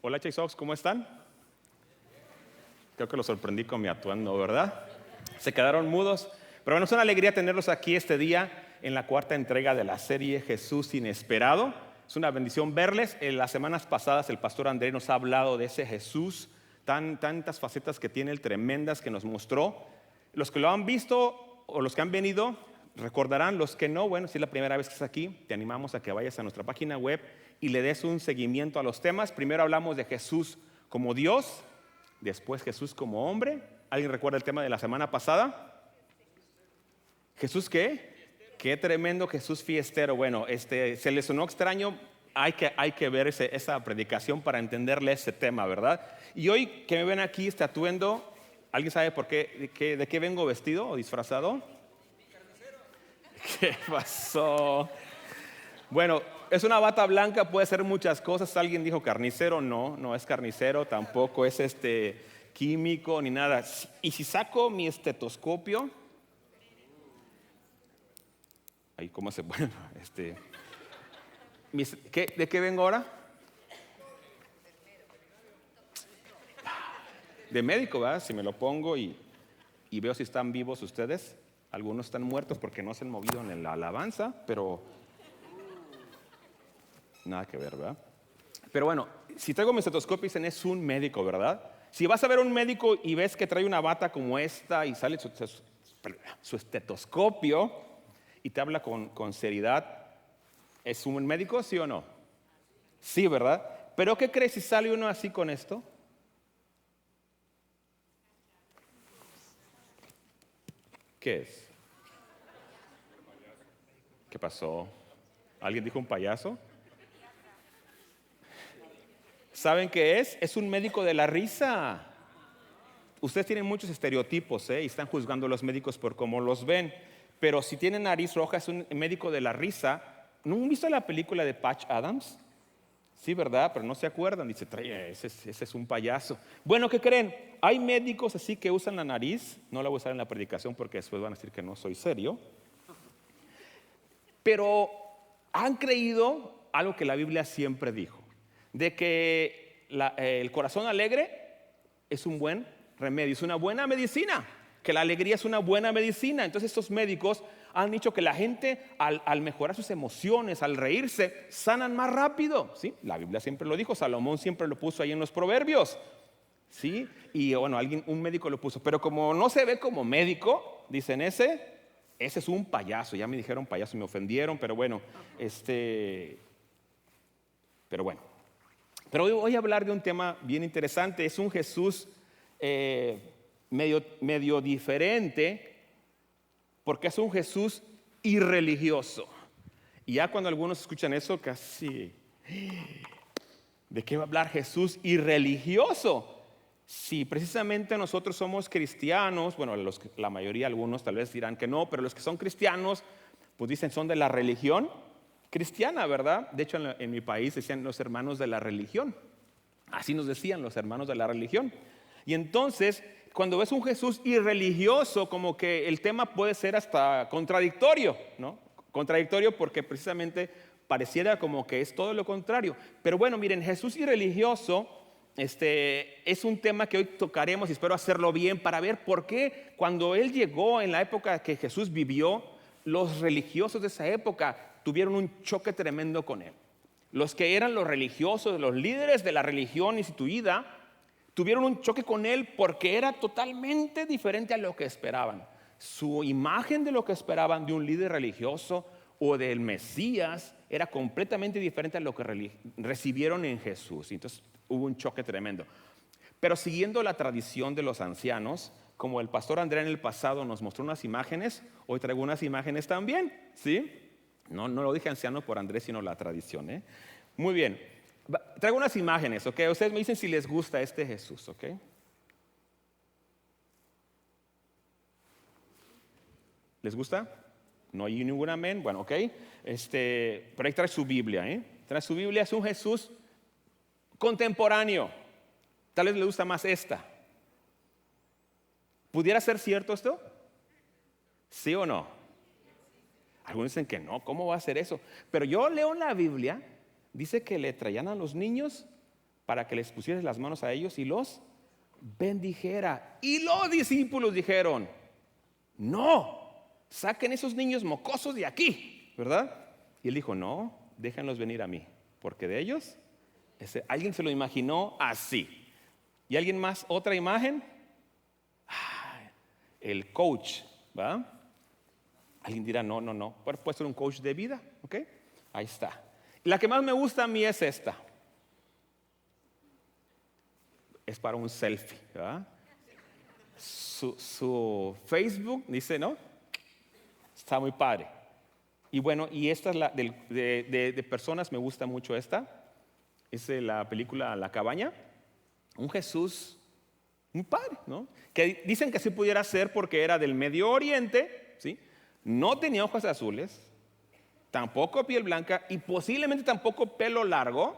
Hola, Chaisox, ¿cómo están? Creo que los sorprendí con mi atuendo, ¿verdad? Se quedaron mudos. Pero bueno, es una alegría tenerlos aquí este día en la cuarta entrega de la serie Jesús Inesperado. Es una bendición verles. En las semanas pasadas el pastor André nos ha hablado de ese Jesús, tantas facetas que tiene, tremendas que nos mostró. Los que lo han visto o los que han venido recordarán, los que no, bueno, si es la primera vez que estás aquí, te animamos a que vayas a nuestra página web y le des un seguimiento a los temas. Primero hablamos de Jesús como Dios, después Jesús como hombre. ¿Alguien recuerda el tema de la semana pasada? ¿Jesús qué? Qué tremendo Jesús fiestero. Bueno, se le sonó extraño. Hay que ver esa predicación para entenderle ese tema, ¿verdad? Y hoy que me ven aquí este atuendo, ¿alguien sabe por qué, de qué vengo vestido o disfrazado? ¿Qué pasó? Bueno, es una bata blanca, puede ser muchas cosas. Alguien dijo carnicero, no es carnicero, tampoco es químico ni nada. Y si saco mi estetoscopio, ahí cómo se bueno, ¿de qué vengo ahora? De médico, ¿verdad? Si me lo pongo y veo si están vivos ustedes. Algunos están muertos porque no se han movido en la alabanza, pero nada que ver, ¿verdad? Pero bueno, si traigo mi estetoscopio dicen es un médico, ¿verdad? Si vas a ver a un médico y ves que trae una bata como esta y sale su estetoscopio y te habla con seriedad, ¿es un médico, sí o no? Sí, ¿verdad? Pero ¿qué crees si sale uno así con esto? ¿Qué es? ¿Qué pasó? ¿Alguien dijo un payaso? ¿Saben qué es? Es un médico de la risa. Ustedes tienen muchos estereotipos, y están juzgando a los médicos por cómo los ven. Pero si tienen nariz roja, es un médico de la risa. ¿No han visto la película de Patch Adams? Sí, ¿verdad? Pero no se acuerdan. Dice, ese es un payaso. Bueno, ¿qué creen? Hay médicos así que usan la nariz. No la voy a usar en la predicación porque después van a decir que no soy serio. Pero han creído algo que la Biblia siempre dijo, de que el corazón alegre es un buen remedio, es una buena medicina, que la alegría es una buena medicina. Entonces estos médicos han dicho que la gente al mejorar sus emociones, al reírse, sanan más rápido, ¿sí? La Biblia siempre lo dijo, Salomón siempre lo puso ahí en los proverbios, ¿sí? Y bueno, un médico lo puso, pero como no se ve como médico, dicen ese es un payaso. Ya me dijeron payaso y me ofendieron, pero bueno, Pero hoy voy a hablar de un tema bien interesante. Es un Jesús medio diferente, porque es un Jesús irreligioso. Y ya cuando algunos escuchan eso, casi, ¿de qué va a hablar Jesús irreligioso? Si precisamente nosotros somos cristianos, bueno, la mayoría, algunos tal vez dirán que no, pero los que son cristianos, pues dicen son de la religión cristiana, ¿verdad? De hecho, en mi país decían los hermanos de la religión. Así nos decían los hermanos de la religión. Y entonces, cuando ves un Jesús irreligioso, como que el tema puede ser hasta contradictorio, ¿no? Contradictorio porque precisamente pareciera como que es todo lo contrario. Pero bueno, miren, Jesús irreligioso es un tema que hoy tocaremos y espero hacerlo bien para ver por qué cuando Él llegó en la época que Jesús vivió, los religiosos de esa época tuvieron un choque tremendo con Él. Los que eran los religiosos, los líderes de la religión instituida, tuvieron un choque con Él porque era totalmente diferente a lo que esperaban. Su imagen de lo que esperaban de un líder religioso o del Mesías era completamente diferente a lo que recibieron en Jesús. Entonces hubo un choque tremendo. Pero siguiendo la tradición de los ancianos, como el pastor André en el pasado nos mostró unas imágenes, hoy traigo unas imágenes también, ¿sí? No lo dije anciano por Andrés, sino la tradición, Muy bien. Traigo unas imágenes, ¿ok? Ustedes me dicen si les gusta este Jesús, ¿ok? ¿Les gusta? No hay ningún amén. Bueno, ¿ok? Pero ahí trae su Biblia, Trae su Biblia, es un Jesús contemporáneo. Tal vez le gusta más esta. ¿Pudiera ser cierto esto? ¿Sí o no? Algunos dicen que no, ¿cómo va a ser eso? Pero yo leo en la Biblia, dice que le traían a los niños para que les pusieras las manos a ellos y los bendijera. Y los discípulos dijeron, no, saquen esos niños mocosos de aquí, ¿verdad? Y él dijo, no, déjenlos venir a mí, porque de ellos, alguien se lo imaginó así. ¿Y alguien más? ¿Otra imagen? El coach, ¿va? Alguien dirá, no, puede ser un coach de vida, ¿ok? Ahí está. La que más me gusta a mí es esta. Es para un selfie, ¿verdad? Su Facebook dice, ¿no? Está muy padre. Y bueno, y esta es la de personas, me gusta mucho esta. Es de la película La Cabaña. Un Jesús muy padre, ¿no? Que dicen que sí pudiera ser porque era del Medio Oriente, ¿sí? No tenía ojos azules, tampoco piel blanca y posiblemente tampoco pelo largo,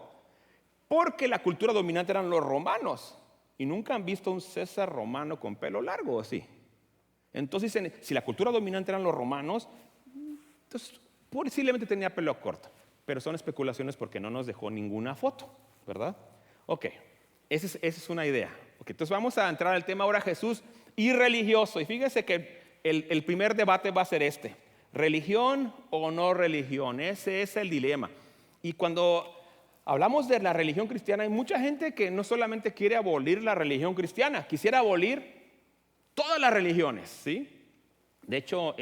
porque la cultura dominante eran los romanos. Y nunca han visto un César romano con pelo largo, ¿o sí? Entonces dicen, si la cultura dominante eran los romanos, entonces posiblemente tenía pelo corto. Pero son especulaciones porque no nos dejó ninguna foto, ¿verdad? Ok, esa es una idea. Okay, entonces vamos a entrar al tema ahora Jesús y religioso. Y fíjense que el primer debate va a ser este. ¿Religión o no religión? Ese es el dilema. Y cuando hablamos de la religión cristiana, hay mucha gente que no solamente quiere abolir la religión cristiana, quisiera abolir todas las religiones, ¿sí? De hecho,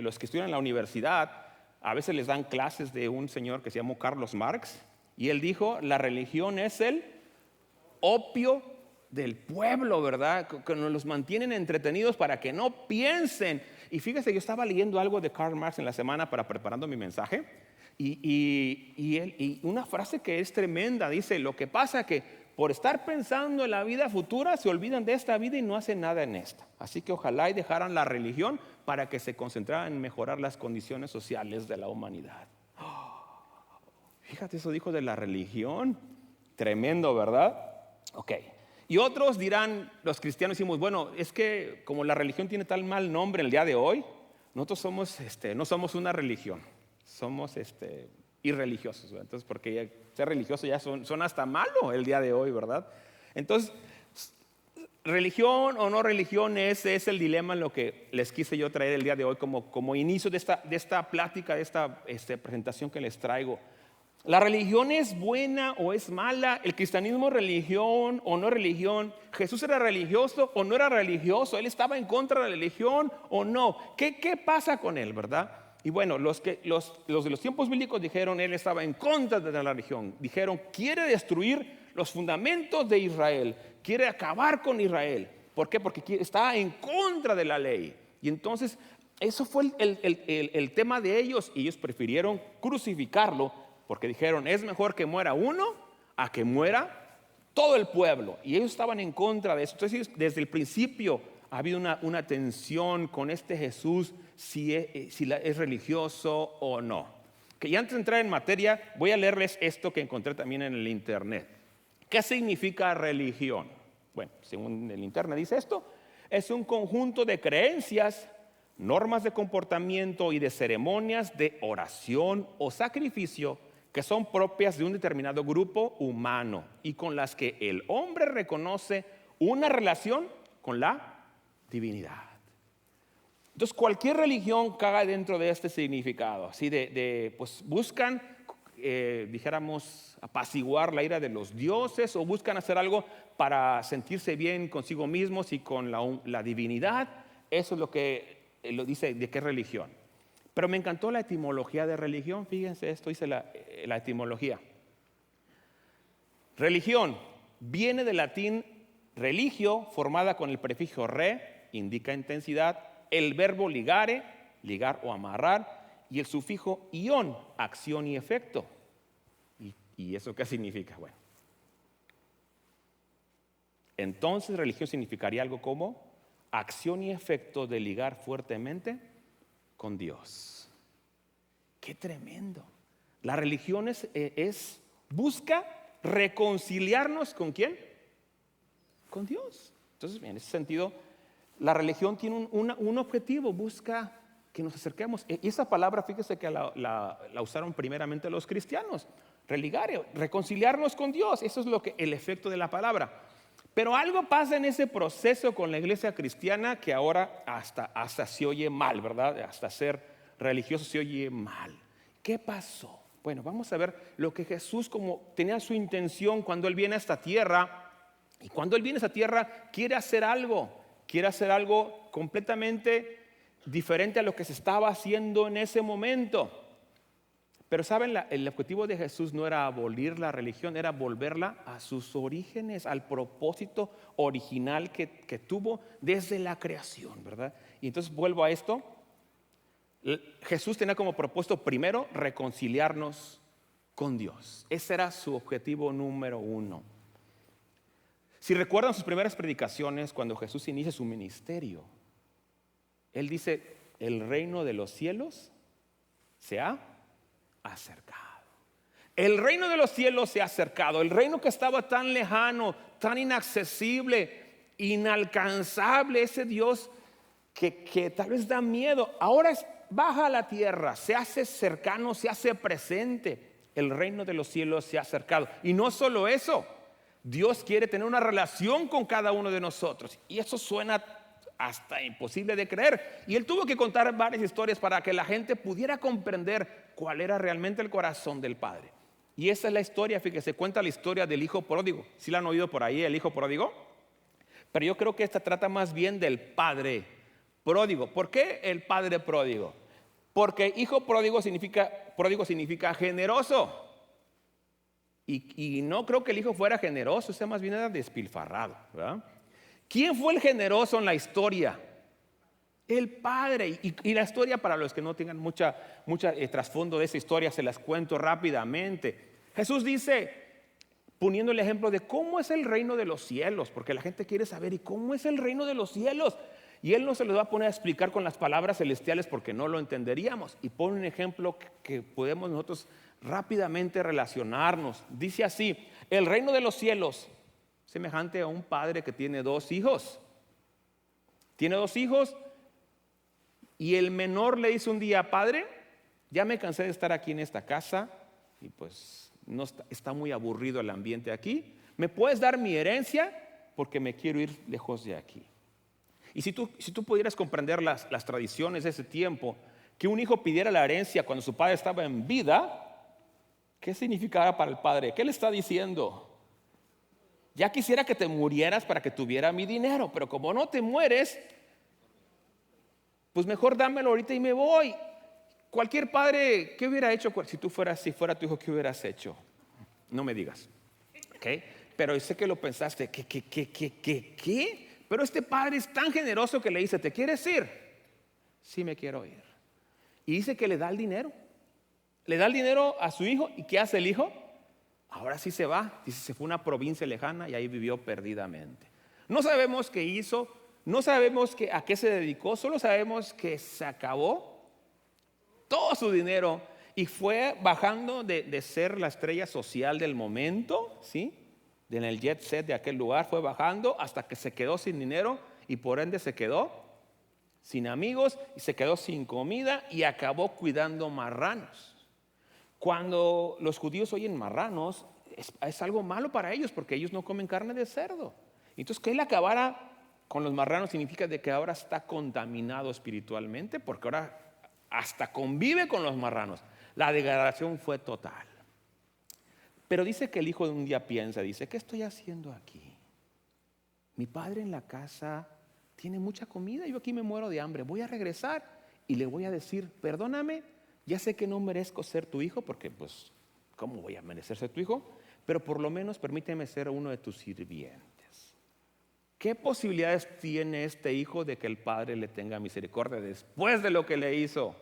los que estudian en la universidad, a veces les dan clases de un señor que se llamó Carlos Marx, y él dijo, la religión es el opio del pueblo, ¿verdad? Que nos los mantienen entretenidos para que no piensen. Y fíjese, yo estaba leyendo algo de Karl Marx en la semana para preparando mi mensaje, y una frase que es tremenda, dice, lo que pasa que por estar pensando en la vida futura se olvidan de esta vida y no hacen nada en esta. Así que ojalá y dejaran la religión para que se concentraran en mejorar las condiciones sociales de la humanidad. Fíjate, eso dijo de la religión. Tremendo, ¿verdad? Ok. Y otros dirán, los cristianos decimos, bueno, es que como la religión tiene tal mal nombre el día de hoy, nosotros somos, no somos una religión, somos irreligiosos, ¿verdad? Entonces, porque ser religioso ya son hasta malo el día de hoy, ¿verdad? Entonces, religión o no religión, ese es el dilema en lo que les quise yo traer el día de hoy como inicio de esta plática, de esta presentación que les traigo. ¿La religión es buena o es mala? ¿El cristianismo es religión o no es religión? ¿Jesús era religioso o no era religioso? ¿Él estaba en contra de la religión o no? ¿Qué pasa con él, verdad? Y bueno, los de los tiempos bíblicos dijeron, él estaba en contra de la religión. Dijeron, quiere destruir los fundamentos de Israel, quiere acabar con Israel. ¿Por qué? Porque está en contra de la ley. Y entonces, eso fue el tema de ellos. Y ellos prefirieron crucificarlo porque dijeron, es mejor que muera uno a que muera todo el pueblo. Y ellos estaban en contra de eso. Entonces, desde el principio ha habido una tensión con este Jesús, si es religioso o no. Que ya antes de entrar en materia, voy a leerles esto que encontré también en el internet. ¿Qué significa religión? Bueno, según el internet dice esto, es un conjunto de creencias, normas de comportamiento y de ceremonias de oración o sacrificio que son propias de un determinado grupo humano y con las que el hombre reconoce una relación con la divinidad. Entonces, cualquier religión cae dentro de este significado, así pues buscan, dijéramos, apaciguar la ira de los dioses o buscan hacer algo para sentirse bien consigo mismos y con la divinidad. Eso es lo que lo dice de qué religión. Pero me encantó la etimología de religión. Fíjense, esto dice la etimología. Religión viene del latín religio, formada con el prefijo re, indica intensidad, el verbo ligare, ligar o amarrar, y el sufijo ion, acción y efecto. ¿Y eso qué significa? Bueno, entonces religión significaría algo como acción y efecto de ligar fuertemente con Dios. ¡Qué tremendo! La religión busca reconciliarnos ¿con quién? Con Dios. Entonces, en ese sentido, la religión tiene un objetivo, busca que nos acerquemos. Y esa palabra, fíjese que la usaron primeramente los cristianos. religar, reconciliarnos con Dios. Eso es el efecto de la palabra. Pero algo pasa en ese proceso con la iglesia cristiana que ahora hasta se oye mal, ¿verdad? Hasta ser religioso se oye mal. ¿Qué pasó? Bueno, vamos a ver lo que Jesús como tenía su intención cuando Él viene a esta tierra. Y cuando Él viene a esta tierra quiere hacer algo completamente diferente a lo que se estaba haciendo en ese momento. Pero saben, el objetivo de Jesús no era abolir la religión, era volverla a sus orígenes, al propósito original que tuvo desde la creación, ¿verdad? Y entonces vuelvo a esto. Jesús tenía como propósito primero reconciliarnos con Dios. Ese era su objetivo número uno. Si recuerdan sus primeras predicaciones, cuando Jesús inicia su ministerio, Él dice, el reino de los cielos se ha acercado. El reino de los cielos se ha acercado. El reino que estaba tan lejano, tan inaccesible, inalcanzable, ese Dios que tal vez da miedo, ahora baja a la tierra, se hace cercano, se hace presente. El reino de los cielos se ha acercado. Y no solo eso, Dios quiere tener una relación con cada uno de nosotros. Y eso suena hasta imposible de creer. Y Él tuvo que contar varias historias para que la gente pudiera comprender cuál era realmente el corazón del Padre. Y esa es la historia, fíjese, cuenta la historia del hijo pródigo. ¿Sí la han oído por ahí, el hijo pródigo? Pero yo creo que esta trata más bien del padre pródigo. ¿Por qué el padre pródigo? Porque hijo pródigo significa generoso. Y no creo que el hijo fuera generoso, sea más bien era despilfarrado, ¿verdad? ¿Quién fue el generoso en la historia? El padre. Y la historia, para los que no tengan mucha trasfondo de esa historia, se las cuento rápidamente. Jesús dice, poniendo el ejemplo de cómo es el reino de los cielos, porque la gente quiere saber, ¿y cómo es el reino de los cielos? Y Él no se los va a poner a explicar con las palabras celestiales porque no lo entenderíamos. Y pone un ejemplo que podemos nosotros rápidamente relacionarnos. Dice así, el reino de los cielos, semejante a un padre que tiene dos hijos. Tiene dos hijos y el menor le dice un día, padre, ya me cansé de estar aquí en esta casa y pues no está muy aburrido el ambiente aquí. ¿Me puedes dar mi herencia? Porque me quiero ir lejos de aquí. Y si tú pudieras comprender las tradiciones de ese tiempo, que un hijo pidiera la herencia cuando su padre estaba en vida, ¿qué significaba para el padre? ¿Qué le está diciendo? Ya quisiera que te murieras para que tuviera mi dinero, pero como no te mueres, pues mejor dámelo ahorita y me voy. Cualquier padre, ¿qué hubiera hecho si fuera tu hijo? ¿Qué hubieras hecho? No me digas, ¿ok? Pero sé que lo pensaste, ¿qué? Pero este padre es tan generoso que le dice, ¿te quieres ir? Sí, me quiero ir. Y dice que le da el dinero. Le da el dinero a su hijo. ¿Y qué hace el hijo? Ahora sí se va. Dice, se fue a una provincia lejana y ahí vivió perdidamente. No sabemos qué hizo. No sabemos a qué se dedicó. Solo sabemos que se acabó todo su dinero y fue bajando de ser la estrella social del momento, ¿sí? En el jet set de aquel lugar, fue bajando hasta que se quedó sin dinero y por ende se quedó sin amigos y se quedó sin comida y acabó cuidando marranos. Cuando los judíos oyen marranos, es algo malo para ellos porque ellos no comen carne de cerdo. Entonces, que él acabara con los marranos significa de que ahora está contaminado espiritualmente porque ahora hasta convive con los marranos. La degradación fue total. Pero dice que el hijo de un día piensa, dice, ¿qué estoy haciendo aquí? Mi padre en la casa tiene mucha comida, yo aquí me muero de hambre, voy a regresar y le voy a decir, perdóname, ya sé que no merezco ser tu hijo, porque pues, ¿cómo voy a merecer ser tu hijo? Pero por lo menos permíteme ser uno de tus sirvientes. ¿Qué posibilidades tiene este hijo de que el padre le tenga misericordia después de lo que le hizo?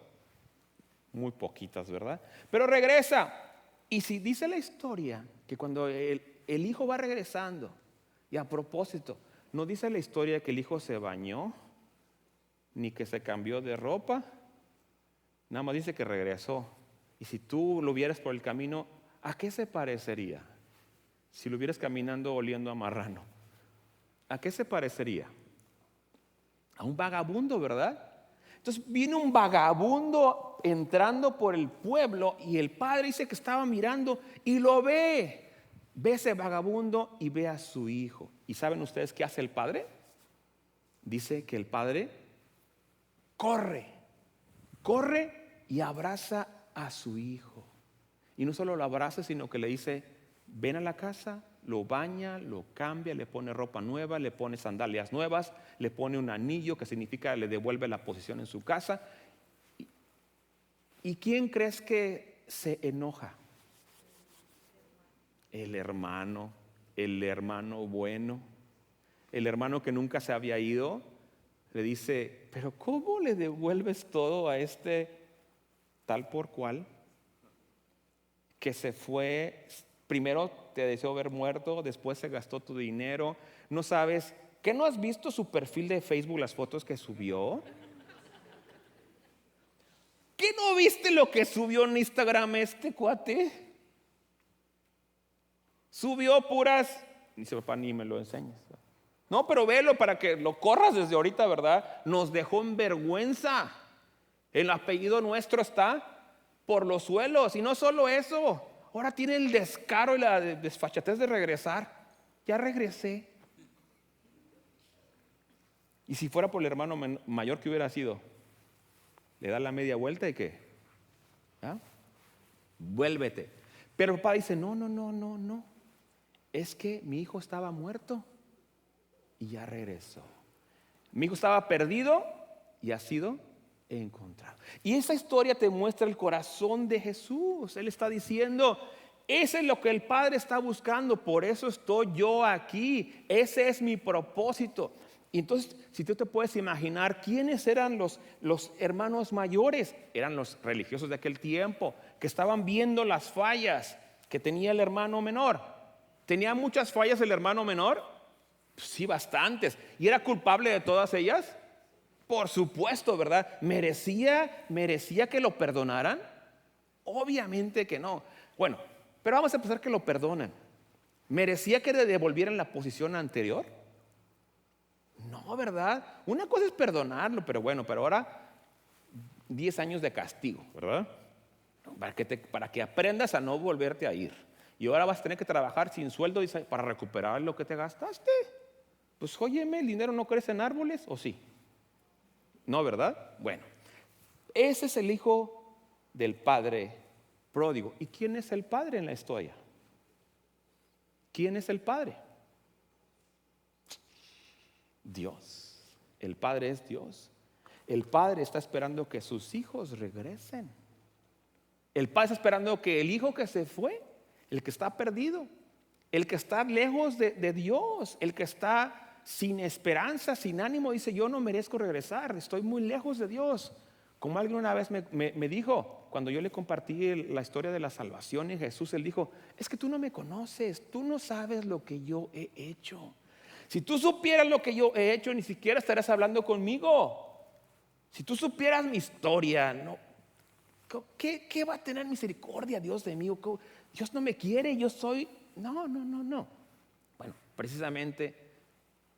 Muy poquitas, ¿verdad? Pero regresa. Y si dice la historia que cuando el hijo va regresando, y a propósito, no dice la historia que el hijo se bañó, ni que se cambió de ropa, nada más dice que regresó. Y si tú lo vieras por el camino, ¿a qué se parecería? Si lo vieras caminando oliendo a marrano, ¿a qué se parecería? A un vagabundo, ¿verdad? Entonces viene un vagabundo entrando por el pueblo y el padre dice que estaba mirando y lo ve. Ve ese vagabundo y ve a su hijo. ¿Y saben ustedes qué hace el padre? Dice que el padre corre y abraza a su hijo. Y no solo lo abraza, sino que le dice, ven a la casa, lo baña, lo cambia, le pone ropa nueva, le pone sandalias nuevas, le pone un anillo que significa le devuelve la posición en su casa. ¿Y quién crees que se enoja? El hermano bueno, el hermano que nunca se había ido, le dice, pero ¿cómo le devuelves todo a este tal por cual? Que se fue, primero te deseó ver muerto, después se gastó tu dinero, no sabes, ¿qué no has visto su perfil de Facebook, las fotos que subió? ¿Qué no viste lo que subió en Instagram este cuate? Subió puras, dice papá, ni me lo enseñes. No, pero velo para que lo corras desde ahorita, ¿verdad? Nos dejó en vergüenza. El apellido nuestro está por los suelos. Y no solo eso, ahora tiene el descaro y la desfachatez de regresar. Ya regresé. Y si fuera por el hermano mayor, que hubiera sido? Le da la media vuelta y ¿qué? ¿Ah? Vuélvete. Pero el papá dice, no. Es que mi hijo estaba muerto y ya regresó. Mi hijo estaba perdido y ha sido encontrado. Y esa historia te muestra el corazón de Jesús. Él está diciendo, ese es lo que el Padre está buscando, por eso estoy yo aquí. Ese es mi propósito. Y entonces, si tú te puedes imaginar, ¿quiénes eran los hermanos mayores? Eran los religiosos de aquel tiempo, que estaban viendo las fallas que tenía el hermano menor. ¿Tenía muchas fallas el hermano menor? Pues sí, bastantes. ¿Y era culpable de todas ellas? Por supuesto, ¿verdad? ¿Merecía que lo perdonaran? Obviamente que no. Bueno, pero vamos a pensar que lo perdonan. ¿Merecía que le devolvieran la posición anterior? No, ¿verdad? Una cosa es perdonarlo, pero bueno, pero ahora 10 años de castigo, ¿verdad? Para que aprendas a no volverte a ir. Y ahora vas a tener que trabajar sin sueldo para recuperar lo que te gastaste. Pues óyeme, ¿el dinero no crece en árboles o sí? No, ¿verdad? Bueno, ese es el hijo del padre pródigo. ¿Y quién es el padre en la historia? ¿Quién es el padre? Dios. El padre es Dios. El padre está esperando que sus hijos regresen. El padre está esperando que el hijo que se fue, el que está perdido, el que está lejos de Dios, el que está sin esperanza, sin ánimo, dice, yo no merezco regresar, estoy muy lejos de Dios. Como alguien una vez me dijo, cuando yo le compartí la historia de la salvación en Jesús, él dijo, es que tú no me conoces, tú no sabes lo que yo he hecho. Si tú supieras lo que yo he hecho, ni siquiera estarías hablando conmigo. Si tú supieras mi historia, no, ¿qué va a tener misericordia Dios de mí? Dios no me quiere, yo soy... No. Bueno, precisamente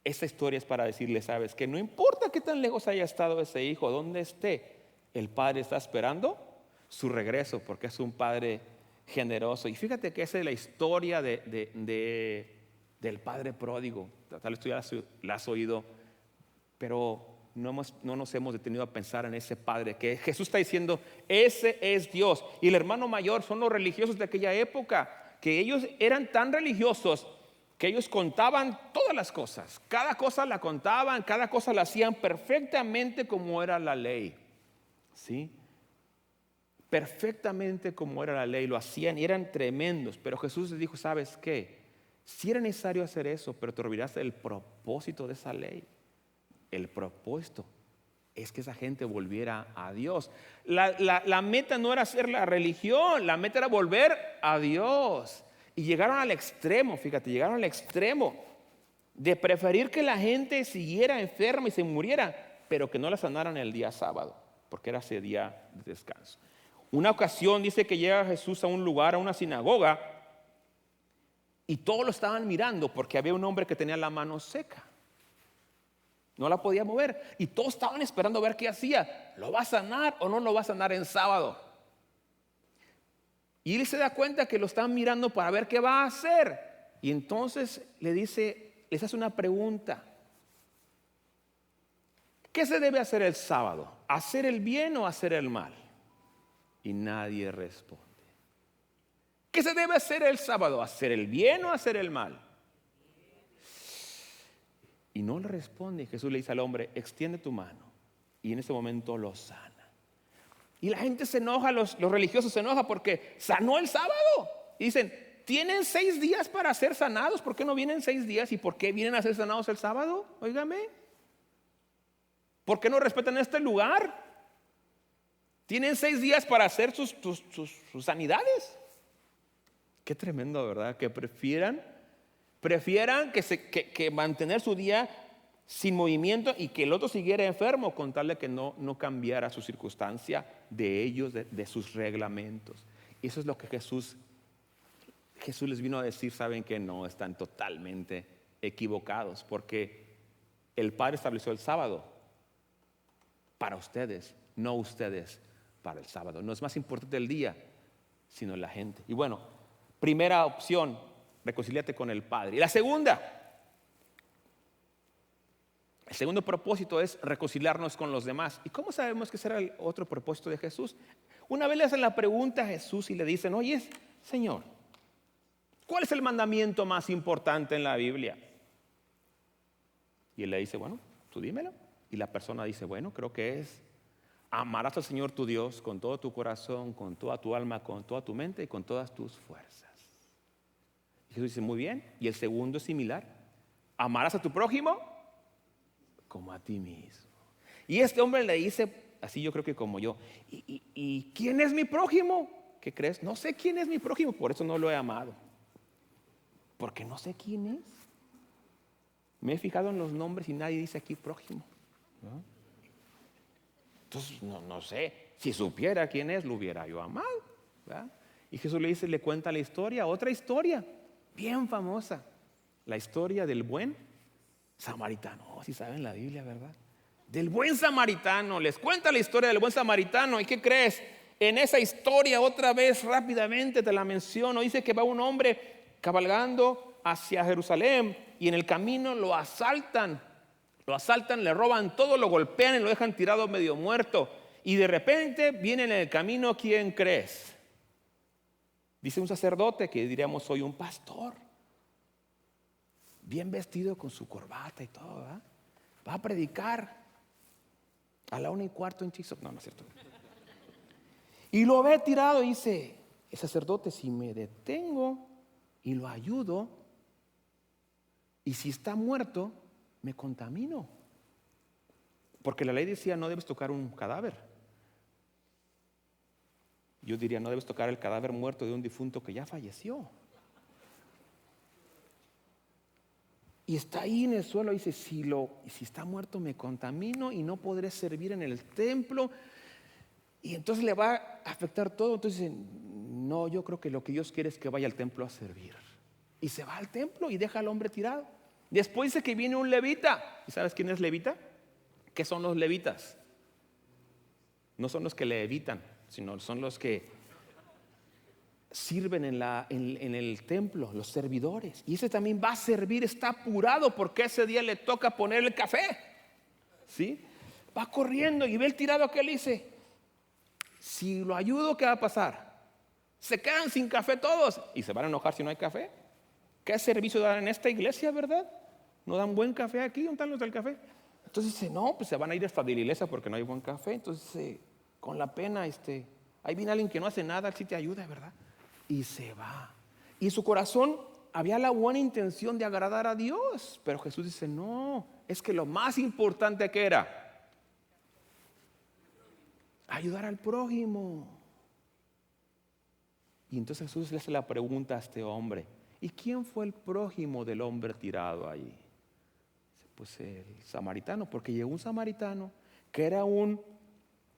esta historia es para decirle, sabes, que no importa qué tan lejos haya estado ese hijo, donde esté, el padre está esperando su regreso, porque es un padre generoso. Y fíjate que esa es la historia del padre pródigo. Tal vez tú ya la has oído, pero no nos hemos detenido a pensar en ese padre que Jesús está diciendo, ese es Dios. Y el hermano mayor son los religiosos de aquella época, que ellos eran tan religiosos que ellos contaban todas las cosas, cada cosa la contaban, cada cosa la hacían perfectamente como era la ley, ¿sí? Perfectamente como era la ley, lo hacían y eran tremendos. Pero Jesús les dijo, ¿sabes qué? Si era necesario hacer eso, pero te olvidaste del propósito de esa ley. El propósito es que esa gente volviera a Dios. La meta no era hacer la religión, la meta era volver a Dios. Y llegaron al extremo, fíjate, llegaron al extremo de preferir que la gente siguiera enferma y se muriera, pero que no la sanaran el día sábado, porque era ese día de descanso. Una ocasión dice que llega Jesús a un lugar, a una sinagoga, y todos lo estaban mirando porque había un hombre que tenía la mano seca. No la podía mover. Y todos estaban esperando a ver qué hacía. ¿Lo va a sanar o no lo va a sanar en sábado? Y él se da cuenta que lo están mirando para ver qué va a hacer. Y entonces les hace una pregunta. ¿Qué se debe hacer el sábado? ¿Hacer el bien o hacer el mal? Y nadie responde. ¿Qué se debe hacer el sábado? ¿Hacer el bien o hacer el mal? Y no le responde. Jesús le dice al hombre, extiende tu mano. Y en ese momento lo sana. Y la gente se enoja, los religiosos se enojan porque sanó el sábado. Y dicen, tienen 6 días para ser sanados. ¿Por qué no vienen 6 días? ¿Y por qué vienen a ser sanados el sábado? Óigame. ¿Por qué no respetan este lugar? Tienen 6 días para hacer sus sanidades. Qué tremendo, ¿verdad? Que prefieran que mantener su día sin movimiento y que el otro siguiera enfermo con tal de que no cambiara su circunstancia de ellos, de sus reglamentos. Y eso es lo que Jesús les vino a decir. Saben que no, están totalmente equivocados, porque el Padre estableció el sábado para ustedes, no ustedes para el sábado. No es más importante el día, sino la gente. Y bueno, primera opción, reconcíliate con el Padre. Y la segunda, el segundo propósito es reconciliarnos con los demás. ¿Y cómo sabemos que será el otro propósito de Jesús? Una vez le hacen la pregunta a Jesús y le dicen, oye, Señor, ¿cuál es el mandamiento más importante en la Biblia? Y él le dice, bueno, tú dímelo. Y la persona dice, bueno, creo que es: amarás al Señor tu Dios con todo tu corazón, con toda tu alma, con toda tu mente y con todas tus fuerzas. Y Jesús dice, muy bien. Y el segundo es similar: amarás a tu prójimo como a ti mismo. Y este hombre le dice, así yo creo que como yo, ¿y quién es mi prójimo? ¿Qué crees? No sé quién es mi prójimo, por eso no lo he amado. Porque no sé quién es. Me he fijado en los nombres y nadie dice aquí prójimo, ¿no? Entonces, no sé, si supiera quién es, lo hubiera yo amado, ¿verdad? Y Jesús le dice, le cuenta la historia, otra historia bien famosa, la historia del buen samaritano. Oh, si saben la Biblia, ¿verdad? Del buen samaritano. Les cuenta la historia del buen samaritano. ¿Y qué crees? En esa historia, otra vez rápidamente te la menciono, dice que va un hombre cabalgando hacia Jerusalén y en el camino lo asaltan, le roban todo, lo golpean y lo dejan tirado medio muerto. Y de repente viene en el camino, ¿quién crees? Dice un sacerdote, que diríamos soy un pastor, bien vestido con su corbata y todo, ¿verdad? Va a predicar a la 1:15 en Chiso. No es cierto. Y lo ve tirado y dice, el sacerdote, si me detengo y lo ayudo, y si está muerto, me contamino. Porque la ley decía, no debes tocar un cadáver. Yo diría, no debes tocar el cadáver muerto de un difunto que ya falleció. Y está ahí en el suelo, dice, si está muerto me contamino y no podré servir en el templo. Y entonces le va a afectar todo. Entonces dice, no, yo creo que lo que Dios quiere es que vaya al templo a servir. Y se va al templo y deja al hombre tirado. Después dice que viene un levita. ¿Y sabes quién es levita? ¿Qué son los levitas? No son los que le evitan, sino son los que sirven en el templo, los servidores. Y ese también va a servir, está apurado porque ese día le toca poner el café. ¿Sí? Va corriendo y ve el tirado aquel y dice, si lo ayudo, ¿qué va a pasar? Se quedan sin café todos y se van a enojar si no hay café. ¿Qué servicio dan en esta iglesia, verdad? ¿No dan buen café aquí? ¿Dónde están los del café? Entonces dice, no, pues se van a ir hasta de la iglesia porque no hay buen café. Entonces, con la pena, ahí viene alguien que no hace nada, si te ayuda, ¿verdad? Y se va. Y en su corazón había la buena intención de agradar a Dios. Pero Jesús dice, no, es que lo más importante que era ayudar al prójimo. Y entonces Jesús le hace la pregunta a este hombre, ¿y quién fue el prójimo del hombre tirado allí? Pues el samaritano, porque llegó un samaritano que era un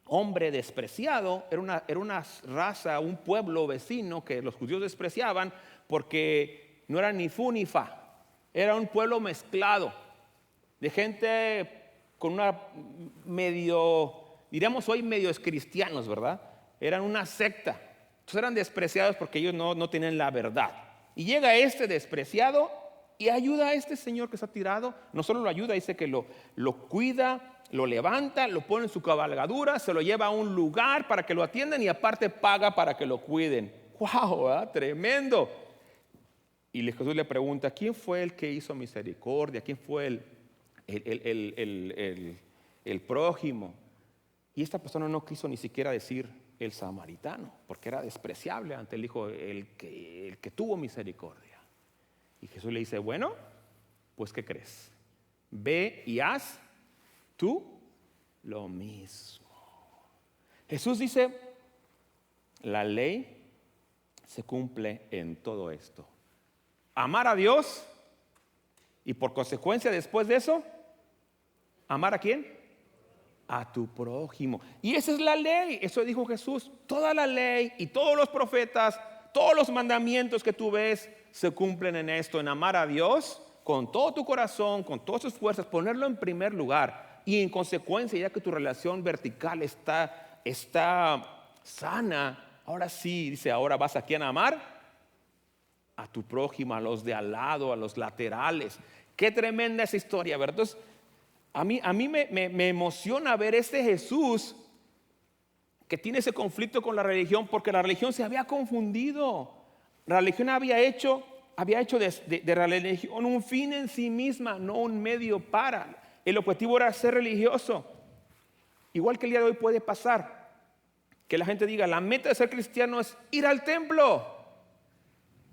hombre despreciado, era una raza, un pueblo vecino que los judíos despreciaban porque no era ni fu ni fa, era un pueblo mezclado de gente con una medio, diríamos hoy medios cristianos, ¿verdad? Eran una secta. Entonces eran despreciados porque ellos no tenían la verdad. Y llega este despreciado y ayuda a este señor que está tirado. No solo lo ayuda, dice que lo cuida, lo levanta, lo pone en su cabalgadura, se lo lleva a un lugar para que lo atiendan y aparte paga para que lo cuiden. ¡Wow! ¿Verdad? Tremendo. Y Jesús le pregunta, ¿quién fue el que hizo misericordia? ¿Quién fue el prójimo? Y esta persona no quiso ni siquiera decir el samaritano, porque era despreciable ante el hijo, el que tuvo misericordia. Y Jesús le dice, bueno, pues ¿qué crees? Ve y haz tú lo mismo. Jesús dice, la ley se cumple en todo esto. Amar a Dios y por consecuencia después de eso, ¿amar a quién? A tu prójimo. Y esa es la ley, eso dijo Jesús. Toda la ley y todos los profetas, todos los mandamientos que tú ves se cumplen en esto, en amar a Dios con todo tu corazón, con todas tus fuerzas, ponerlo en primer lugar. Y en consecuencia, ya que tu relación vertical está sana, ahora sí, dice, ahora vas a quién amar, a tu prójimo, a los de al lado, a los laterales. Qué tremenda esa historia, ¿verdad? Entonces, a mí me emociona ver este Jesús que tiene ese conflicto con la religión, porque la religión se había confundido. La religión había hecho de la religión un fin en sí misma, no un medio para. El objetivo era ser religioso. Igual que el día de hoy puede pasar, que la gente diga, la meta de ser cristiano es ir al templo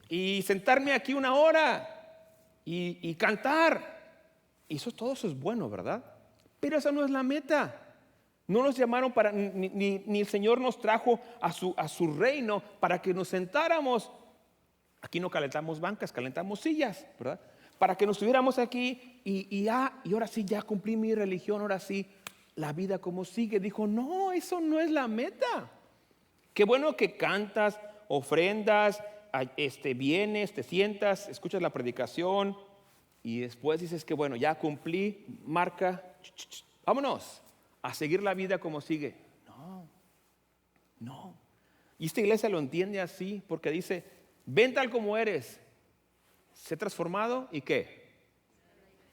y sentarme aquí una hora y cantar. Y todo eso es bueno, ¿verdad? Pero esa no es la meta. No nos llamaron para, ni el Señor nos trajo a su reino para que nos sentáramos. Aquí no calentamos bancas, calentamos sillas, ¿verdad? Para que nos estuviéramos aquí y ahora sí ya cumplí mi religión, ahora sí la vida como sigue. Dijo, no, eso no es la meta. Qué bueno que cantas, ofrendas, vienes, te sientas, escuchas la predicación y después dices que bueno, ya cumplí, marca, vámonos a seguir la vida como sigue. No. Y esta iglesia lo entiende así porque dice, ven tal como eres, sé transformado y ¿qué?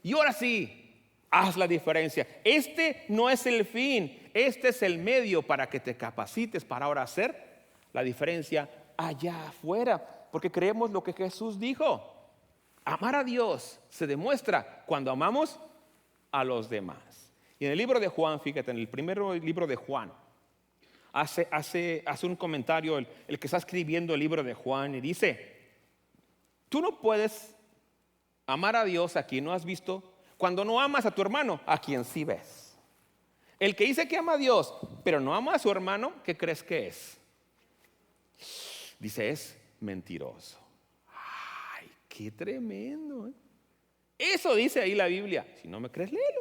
Y ahora sí, haz la diferencia. Este no es el fin, este es el medio para que te capacites para ahora hacer la diferencia allá afuera, porque creemos lo que Jesús dijo. Amar a Dios se demuestra cuando amamos a los demás. Y en el libro de Juan, fíjate, en el primer libro de Juan, hace un comentario el que está escribiendo el libro de Juan y dice, tú no puedes amar a Dios a quien no has visto cuando no amas a tu hermano, a quien sí ves. El que dice que ama a Dios, pero no ama a su hermano, ¿qué crees que es? Dice, es mentiroso. Ay, qué tremendo, ¿eh? Eso dice ahí la Biblia. Si no me crees, léelo.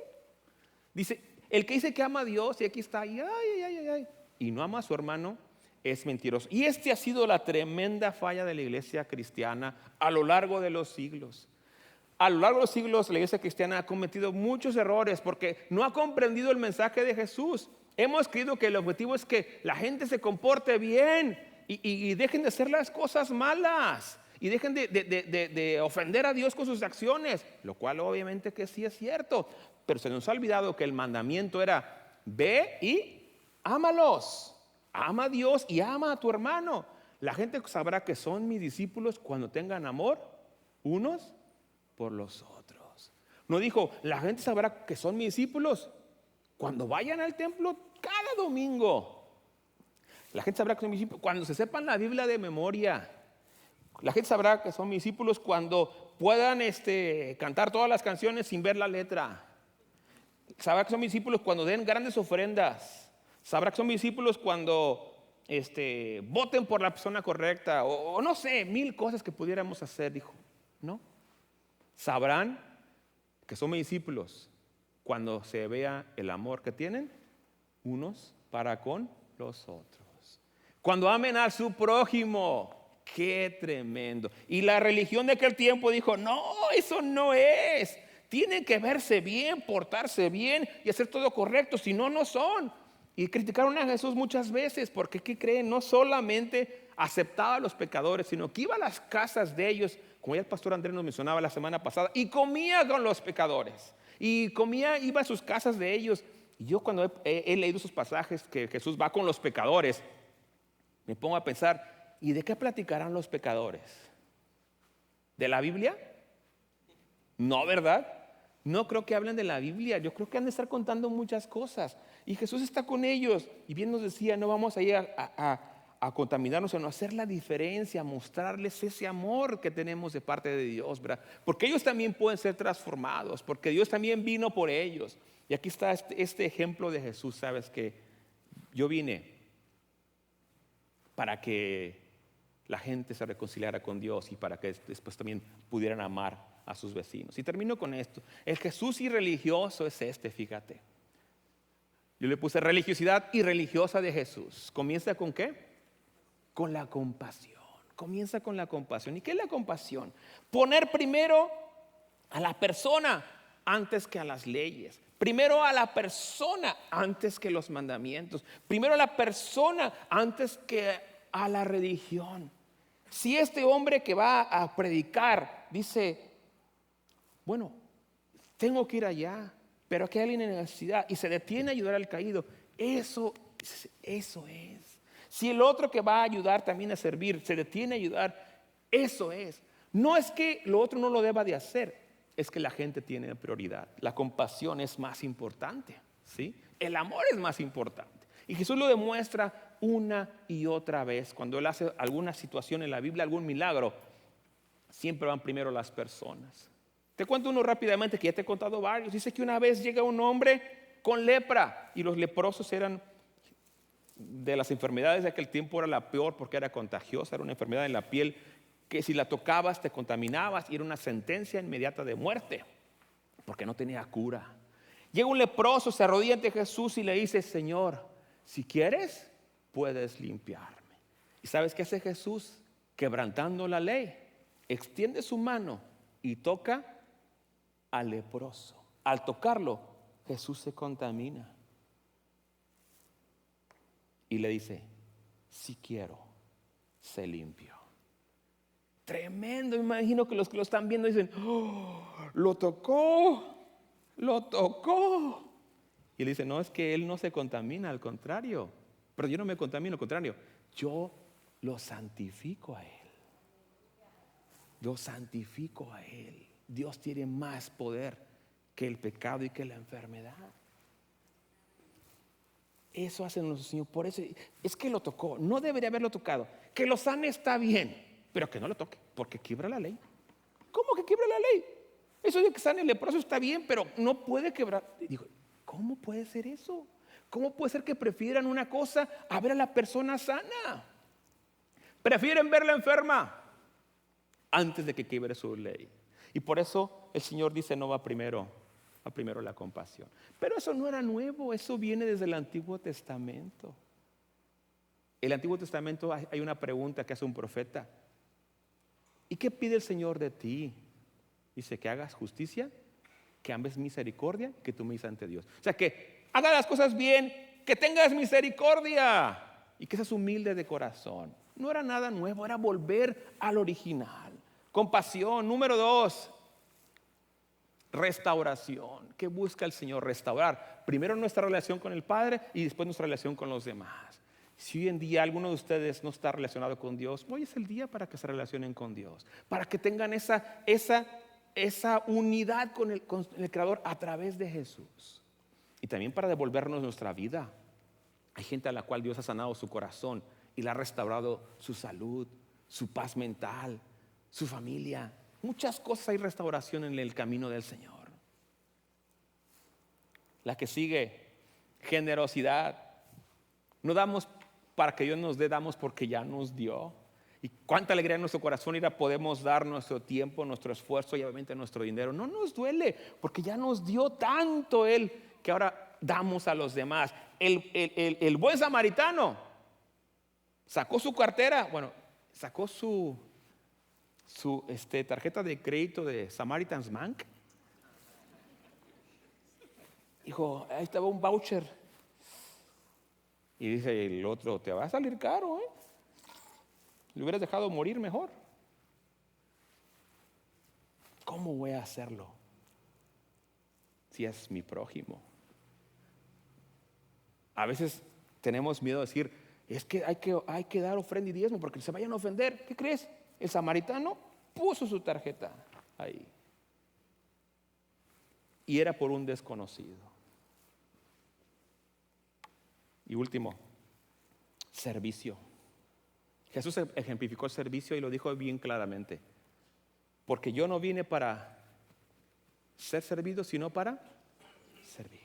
Dice, el que dice que ama a Dios, y aquí está, y no ama a su hermano, es mentiroso. Y ha sido la tremenda falla de la iglesia cristiana a lo largo de los siglos. A lo largo de los siglos la iglesia cristiana ha cometido muchos errores porque no ha comprendido el mensaje de Jesús. Hemos creído que el objetivo es que la gente se comporte bien y dejen de hacer las cosas malas y dejen de ofender a Dios con sus acciones, lo cual obviamente que sí es cierto, pero se nos ha olvidado que el mandamiento era ve y ámalos, ama a Dios y ama a tu hermano. La gente sabrá que son mis discípulos cuando tengan amor unos por los otros. No dijo, la gente sabrá que son mis discípulos cuando vayan al templo cada domingo. La gente sabrá que son mis discípulos cuando se sepan la Biblia de memoria. La gente sabrá que son mis discípulos cuando puedan cantar todas las canciones sin ver la letra. Sabrá que son mis discípulos cuando den grandes ofrendas. Sabrá que son mis discípulos cuando voten por la persona correcta o no sé, 1000 cosas que pudiéramos hacer, dijo. No. Sabrán que son mis discípulos cuando se vea el amor que tienen unos para con los otros. Cuando amen a su prójimo. Qué tremendo. Y la religión de aquel tiempo dijo, no, eso no es. Tienen que verse bien, portarse bien y hacer todo correcto, si no, no son. Y criticaron a Jesús muchas veces porque, ¿qué creen? No solamente aceptaba a los pecadores, sino que iba a las casas de ellos, como ya el pastor Andrés nos mencionaba la semana pasada, y comía con los pecadores. Y comía, iba a sus casas de ellos. Y yo cuando he leído esos pasajes que Jesús va con los pecadores, me pongo a pensar, ¿y de qué platicarán los pecadores? ¿De la Biblia? No, ¿verdad? No creo que hablen de la Biblia. Yo creo que han de estar contando muchas cosas. Y Jesús está con ellos. Y bien nos decía, no vamos a ir a contaminarnos, sino a hacer la diferencia, a mostrarles ese amor que tenemos de parte de Dios, ¿verdad? Porque ellos también pueden ser transformados, porque Dios también vino por ellos. Y aquí está este ejemplo de Jesús, ¿sabes? Que yo vine para que la gente se reconciliara con Dios y para que después también pudieran amar a sus vecinos. Y termino con esto. El Jesús irreligioso es fíjate. Yo le puse religiosidad irreligiosa de Jesús. ¿Comienza con qué? Con la compasión. Comienza con la compasión. ¿Y qué es la compasión? Poner primero a la persona antes que a las leyes. Primero a la persona antes que los mandamientos. Primero a la persona antes que a la religión. Si este hombre que va a predicar dice, bueno, tengo que ir allá, pero aquí hay alguien en necesidad y se detiene a ayudar al caído, eso es. Si el otro que va a ayudar también a servir se detiene a ayudar, eso es. No es que lo otro no lo deba de hacer, es que la gente tiene prioridad. La compasión es más importante, ¿sí? El amor es más importante. Y Jesús lo demuestra una y otra vez. Cuando Él hace alguna situación en la Biblia, algún milagro, siempre van primero las personas. Te cuento uno rápidamente que ya te he contado varios. Dice que una vez llega un hombre con lepra y los leprosos eran de las enfermedades de aquel tiempo, era la peor porque era contagiosa, era una enfermedad en la piel que si la tocabas te contaminabas y era una sentencia inmediata de muerte porque no tenía cura. Llega un leproso, se arrodilla ante Jesús y le dice, Señor, si quieres, puedes limpiarme. ¿Y sabes qué hace Jesús? Quebrantando la ley, extiende su mano y toca al leproso. Al tocarlo, Jesús se contamina y le dice, si quiero, sé limpio. Tremendo, imagino que los que lo están viendo dicen, oh, lo tocó. Y él dice, no, es que él no se contamina, al contrario. Pero yo no me contamino, al contrario, yo lo santifico a él. Yo santifico a él. Dios tiene más poder que el pecado y que la enfermedad. Eso hace nuestro Señor. Por eso es que lo tocó. No debería haberlo tocado. Que lo sane está bien, pero que no lo toque, porque quiebra la ley. ¿Cómo que quiebra la ley? Eso de que sane el leproso está bien, pero no puede quebrar. Digo, ¿cómo puede ser eso? ¿Cómo puede ser que prefieran una cosa a ver a la persona sana? Prefieren verla enferma antes de que quiebre su ley. Y por eso el Señor dice, no va primero la compasión. Pero eso no era nuevo, eso viene desde el Antiguo Testamento. En el Antiguo Testamento hay una pregunta que hace un profeta. ¿Y qué pide el Señor de ti? Dice que hagas justicia, que ames misericordia, que tú me dices ante Dios. O sea, que hagas las cosas bien, que tengas misericordia y que seas humilde de corazón. No era nada nuevo, era volver al original. Compasión. Número 2, restauración. ¿Qué busca el Señor? Restaurar primero nuestra relación con el Padre y después nuestra relación con los demás. Si hoy en día alguno de ustedes no está relacionado con Dios, hoy es el día para que se relacionen con Dios, para que tengan esa unidad con el Creador a través de Jesús. Y también para devolvernos nuestra vida. Hay gente a la cual Dios ha sanado su corazón y le ha restaurado su salud, su paz mental, su familia. Muchas cosas hay restauración en el camino del Señor. La que sigue, generosidad. No damos para que Dios nos dé, damos porque ya nos dio. Y cuánta alegría en nuestro corazón ir a podemos dar nuestro tiempo, nuestro esfuerzo y obviamente nuestro dinero. No nos duele porque ya nos dio tanto Él que ahora damos a los demás. El buen samaritano sacó su cartera, sacó su tarjeta de crédito de Samaritan's Bank dijo, ahí estaba un voucher. Y dice el otro, te va a salir caro, ¿eh? Le hubieras dejado morir mejor. ¿Cómo voy a hacerlo si es mi prójimo? A veces tenemos miedo de decir, es que hay que dar ofrenda y diezmo porque se vayan a ofender. ¿Qué crees? El samaritano puso su tarjeta ahí. Y era por un desconocido. Y último, servicio. Jesús ejemplificó el servicio y lo dijo bien claramente. Porque yo no vine para ser servido, sino para servir.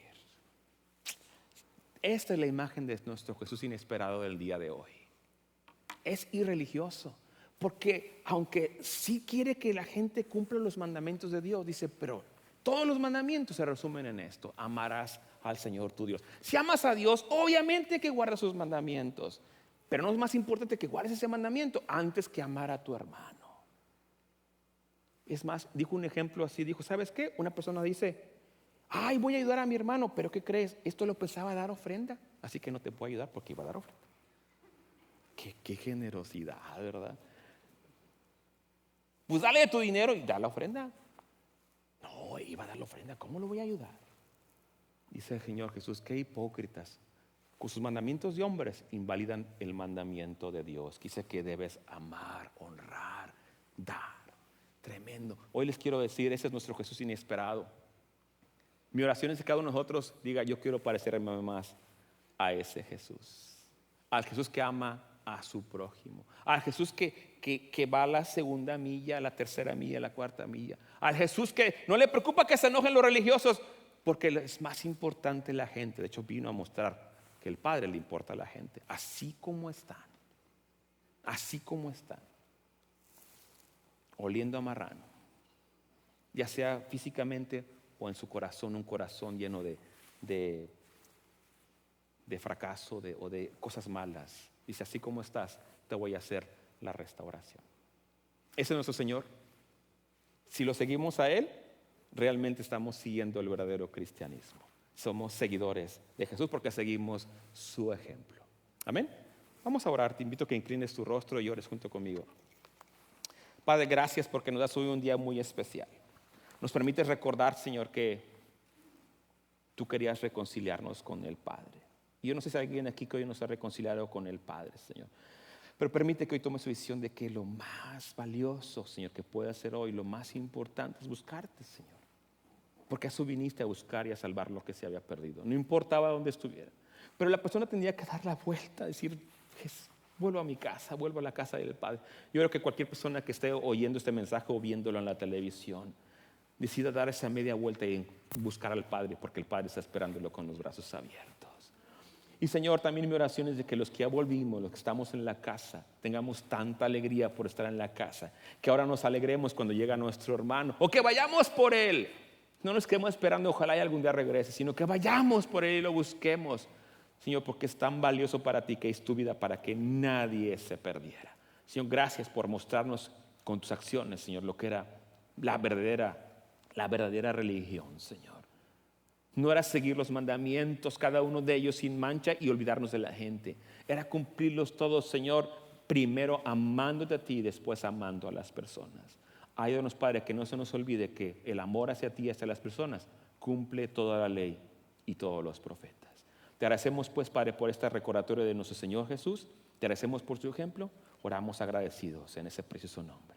Esta es la imagen de nuestro Jesús inesperado del día de hoy. Es irreligioso, porque aunque sí quiere que la gente cumpla los mandamientos de Dios, dice, pero todos los mandamientos se resumen en esto: amarás al Señor tu Dios. Si amas a Dios, obviamente que guardas sus mandamientos, pero no es más importante que guardes ese mandamiento antes que amar a tu hermano. Es más, dijo un ejemplo así, dijo, ¿sabes qué? Una persona dice, ay, voy a ayudar a mi hermano, pero ¿qué crees? Esto lo pensaba dar ofrenda, así que no te puedo ayudar porque iba a dar ofrenda. Qué generosidad, ¿verdad? Pues dale tu dinero y da la ofrenda. No, iba a dar la ofrenda, ¿cómo lo voy a ayudar? Dice el Señor Jesús, qué hipócritas, con sus mandamientos de hombres invalidan el mandamiento de Dios. Dice que debes amar, honrar, dar. Tremendo. Hoy les quiero decir, ese es nuestro Jesús inesperado. Mi oración es que cada uno de nosotros diga, yo quiero parecerme más a ese Jesús. Al Jesús que ama a su prójimo. Al Jesús que va a la segunda milla, a la tercera milla, a la cuarta milla. Al Jesús que no le preocupa que se enojen los religiosos, porque es más importante la gente. De hecho, vino a mostrar que el Padre le importa a la gente. Así como están. Así como están. Oliendo a marrano. Ya sea físicamente o en su corazón, un corazón lleno de fracaso o de cosas malas. Dice, así como estás, te voy a hacer la restauración. Ese es nuestro Señor. Si lo seguimos a Él, realmente estamos siguiendo el verdadero cristianismo. Somos seguidores de Jesús porque seguimos su ejemplo. Amén. Vamos a orar. Te invito a que inclines tu rostro y ores junto conmigo. Padre, gracias porque nos das hoy un día muy especial. Nos permites recordar, Señor, que tú querías reconciliarnos con el Padre. Y yo no sé si hay alguien aquí que hoy no se ha reconciliado con el Padre, Señor. Pero permite que hoy tomes su decisión de que lo más valioso, Señor, que puede hacer hoy, lo más importante es buscarte, Señor. Porque a eso viniste a buscar y a salvar lo que se había perdido. No importaba dónde estuviera. Pero la persona tenía que dar la vuelta, decir, vuelvo a mi casa, vuelvo a la casa del Padre. Yo creo que cualquier persona que esté oyendo este mensaje o viéndolo en la televisión, decida dar esa media vuelta y buscar al Padre, porque el Padre está esperándolo con los brazos abiertos. Y Señor, también mi oración es de que los que ya volvimos, los que estamos en la casa, tengamos tanta alegría por estar en la casa, que ahora nos alegremos cuando llega nuestro hermano, o que vayamos por él. No nos quedemos esperando, ojalá y algún día regrese, sino que vayamos por él y lo busquemos, Señor, porque es tan valioso para ti que es tu vida para que nadie se perdiera. Señor, gracias por mostrarnos con tus acciones, Señor, lo que era la verdadera religión, Señor. No era seguir los mandamientos, cada uno de ellos sin mancha y olvidarnos de la gente. Era cumplirlos todos, Señor, primero amándote a ti y después amando a las personas. Ayúdanos, Padre, que no se nos olvide que el amor hacia ti y hacia las personas cumple toda la ley y todos los profetas. Te agradecemos, pues, Padre, por este recordatorio de nuestro Señor Jesús. Te agradecemos por su ejemplo. Oramos agradecidos en ese precioso nombre.